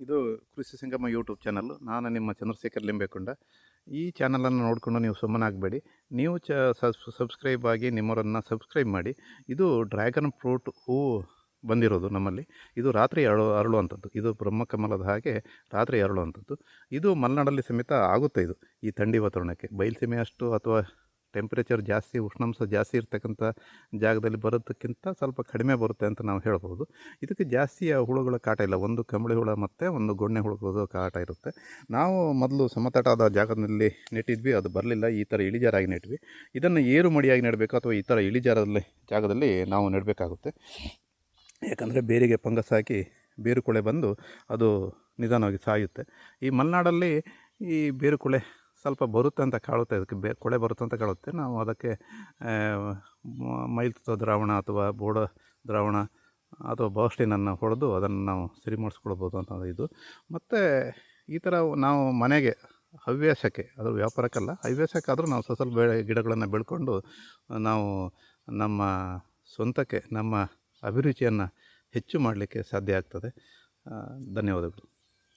ಇದು ಕೃಷಿ ಸಂಗಮ YouTube channel. ನಾನು ನಿಮ್ಮ ಚಂದ್ರಶೇಖರ್ ಲಿಂಬೆಕೊಂಡ. ಈ ಚಾನಲನ್ನು ನೋಡಿಕೊಂಡು ನೀವು ಸುಮ್ಮನಾಗಬೇಡಿ. ನೀವು ಸಬ್ಸ್ಕ್ರೈಬ್ ಆಗಿ ನಿಮ್ಮವರನ್ನು ಸಬ್ಸ್ಕ್ರೈಬ್ ಮಾಡಿ. ಇದು ಡ್ರ್ಯಾಗನ್ ಫ್ರೂಟ್ ಹೂವು ಬಂದಿರೋದು ನಮ್ಮಲ್ಲಿ. ಇದು ರಾತ್ರಿ ಅರಳುವಂಥದ್ದು. ಇದು ಬ್ರಹ್ಮಕಮಲದ ಹಾಗೆ ರಾತ್ರಿ ಅರಳುವಂಥದ್ದು. ಇದು ಮಲೆನಾಡಲ್ಲಿ ಸಮೇತ ಆಗುತ್ತೆ. ಇದು ಈ ಥಂಡಿ ವಾತಾವರಣಕ್ಕೆ ಬಯಲುಸೀಮೆ ಅಷ್ಟು ಅಥವಾ ಟೆಂಪ್ರೇಚರ್ ಜಾಸ್ತಿ, ಉಷ್ಣಾಂಶ ಜಾಸ್ತಿ ಇರ್ತಕ್ಕಂಥ ಜಾಗದಲ್ಲಿ ಬರೋದಕ್ಕಿಂತ ಸ್ವಲ್ಪ ಕಡಿಮೆ ಬರುತ್ತೆ ಅಂತ ನಾವು ಹೇಳ್ಬೋದು. ಇದಕ್ಕೆ ಜಾಸ್ತಿ ಹುಳುಗಳ ಕಾಟ ಇಲ್ಲ. ಒಂದು ಕಂಬಳಿ ಹುಳ ಮತ್ತು ಒಂದು ಗೊಣ್ಣೆ ಹುಳುಗಳದ್ದು ಕಾಟ ಇರುತ್ತೆ. ನಾವು ಮೊದಲು ಸಮತಟ್ಟಾದ ಜಾಗದಲ್ಲಿ ನೆಟ್ಟಿದ್ವಿ, ಅದು ಬರಲಿಲ್ಲ. ಈ ಥರ ಇಳಿಜಾರಾಗಿ ನೆಟ್ವಿ. ಇದನ್ನು ಏರು ಮಡಿಯಾಗಿ ನೆಡಬೇಕು ಅಥವಾ ಈ ಥರ ಇಳಿಜಾರಲ್ಲಿ ಜಾಗದಲ್ಲಿ ನಾವು ನೆಡಬೇಕಾಗುತ್ತೆ. ಯಾಕಂದರೆ ಬೇರಿಗೆ ಫಂಗಸ್ ಹಾಕಿ ಬೇರುಕೊಳೆ ಬಂದು ಅದು ನಿಧಾನವಾಗಿ ಸಾಯುತ್ತೆ. ಈ ಮಲೆನಾಡಲ್ಲಿ ಈ ಬೇರುಕೊಳೆ ಸ್ವಲ್ಪ ಬರುತ್ತೆ ಅಂತ ಕಾಣುತ್ತೆ. ಅದಕ್ಕೆ ಕೊಳೆ ಬರುತ್ತೆ ಅಂತ ಕಾಣುತ್ತೆ. ನಾವು ಅದಕ್ಕೆ ಮೈಲ್ತುತ್ವ ದ್ರಾವಣ ಅಥವಾ ಬೋಡ ದ್ರಾವಣ ಅಥವಾ ಬಾಸ್ಟಿನನ್ನು ಹೊಡೆದು ಅದನ್ನು ನಾವು ಸರಿ ಮಾಡಿಸ್ಕೊಳ್ಬೋದು ಅಂತ ಇದು. ಮತ್ತು ಈ ಥರ ನಾವು ಮನೆಗೆ ಹವ್ಯಾಸಕ್ಕೆ, ಅದು ವ್ಯಾಪಾರಕ್ಕಲ್ಲ, ಹವ್ಯಾಸಕ್ಕಾದರೂ ನಾವು ಸ್ವಲ್ಪ ಗಿಡಗಳನ್ನು ಬೆಳ್ಕೊಂಡು ನಾವು ನಮ್ಮ ಸ್ವಂತಕ್ಕೆ ನಮ್ಮ ಅಭಿರುಚಿಯನ್ನು ಹೆಚ್ಚು ಮಾಡಲಿಕ್ಕೆ ಸಾಧ್ಯ ಆಗ್ತದೆ. ಧನ್ಯವಾದಗಳು.